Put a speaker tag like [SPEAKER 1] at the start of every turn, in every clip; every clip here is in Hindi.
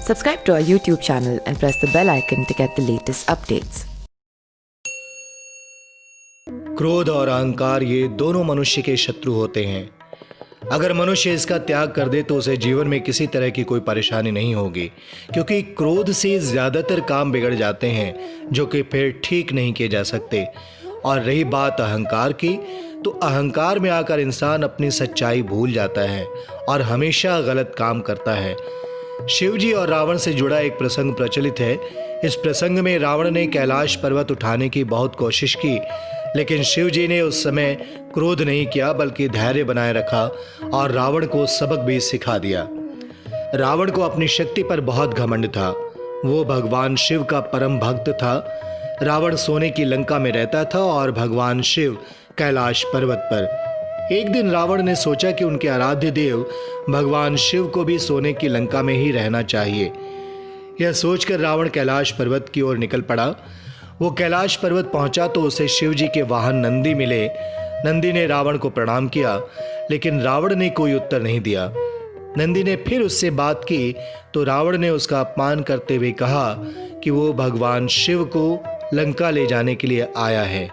[SPEAKER 1] Subscribe to our YouTube channel and press the bell icon to get the latest updates.
[SPEAKER 2] क्रोध और अहंकार ये दोनों मनुष्य के शत्रु होते हैं। अगर मनुष्य इसका त्याग कर दे तो उसे जीवन में किसी तरह की कोई परेशानी नहीं होगी, क्योंकि क्रोध से ज़्यादातर काम बिगड़ जाते हैं जो कि फिर ठीक नहीं किए जा सकते। और रही बात अहंकार की, तो अहंकार में आकर इंसान अपनी सच्चाई भूल जाता है और हमेशा गलत काम करता है। शिवजी और रावण से जुड़ा एक प्रसंग प्रचलित है। इस प्रसंग में रावण ने कैलाश पर्वत उठाने की बहुत कोशिश की, लेकिन शिवजी ने उस समय क्रोध नहीं किया बल्कि धैर्य बनाए रखा और रावण को सबक भी सिखा दिया। रावण को अपनी शक्ति पर बहुत घमंड था। वो भगवान शिव का परम भक्त था। रावण सोने की लंका में रहता था और भगवान शिव कैलाश पर्वत पर। एक दिन रावण ने सोचा कि उनके आराध्य देव भगवान शिव को भी सोने की लंका में ही रहना चाहिए। यह सोचकर रावण कैलाश पर्वत की ओर निकल पड़ा। वो कैलाश पर्वत पहुंचा तो उसे शिव जी के वाहन नंदी मिले। नंदी ने रावण को प्रणाम किया, लेकिन रावण ने कोई उत्तर नहीं दिया। नंदी ने फिर उससे बात की तो रावण ने उसका अपमान करते हुए कहा कि वो भगवान शिव को लंका ले जाने के लिए आया है।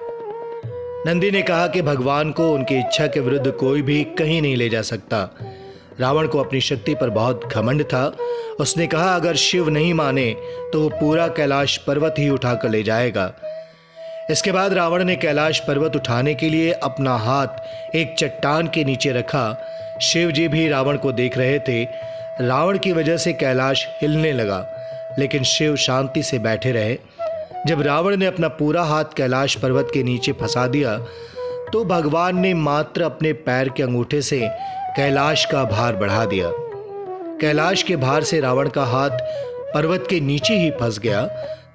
[SPEAKER 2] नंदी ने कहा कि भगवान को उनकी इच्छा के विरुद्ध कोई भी कहीं नहीं ले जा सकता। रावण को अपनी शक्ति पर बहुत घमंड था। उसने कहा अगर शिव नहीं माने तो वो पूरा कैलाश पर्वत ही उठाकर ले जाएगा। इसके बाद रावण ने कैलाश पर्वत उठाने के लिए अपना हाथ एक चट्टान के नीचे रखा। शिव जी भी रावण को देख रहे थे। रावण की वजह से कैलाश हिलने लगा, लेकिन शिव शांति से बैठे रहे। जब रावण ने अपना पूरा हाथ कैलाश पर्वत के नीचे फंसा दिया तो भगवान ने मात्र अपने पैर के अंगूठे से कैलाश का भार बढ़ा दिया। कैलाश के भार से रावण का हाथ पर्वत के नीचे ही फंस गया।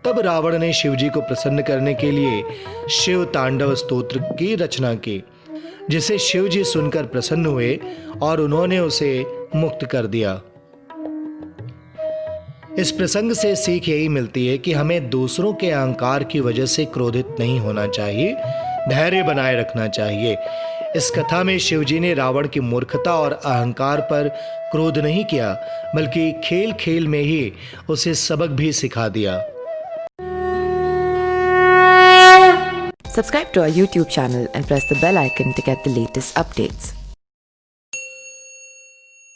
[SPEAKER 2] तब रावण ने शिवजी को प्रसन्न करने के लिए शिव तांडव स्तोत्र की रचना की, जिसे शिवजी सुनकर प्रसन्न हुए और उन्होंने उसे मुक्त कर दिया। इस प्रसंग से सीख यही मिलती है कि हमें दूसरों के अहंकार की वजह से क्रोधित नहीं होना चाहिए, धैर्य बनाए रखना चाहिए। इस कथा में शिवजी ने रावण की मूर्खता और अहंकार पर क्रोध नहीं किया, बल्कि खेल खेल में ही उसे सबक भी सिखा दिया।
[SPEAKER 1] Subscribe to our YouTube channel and press the bell icon to get the latest updates.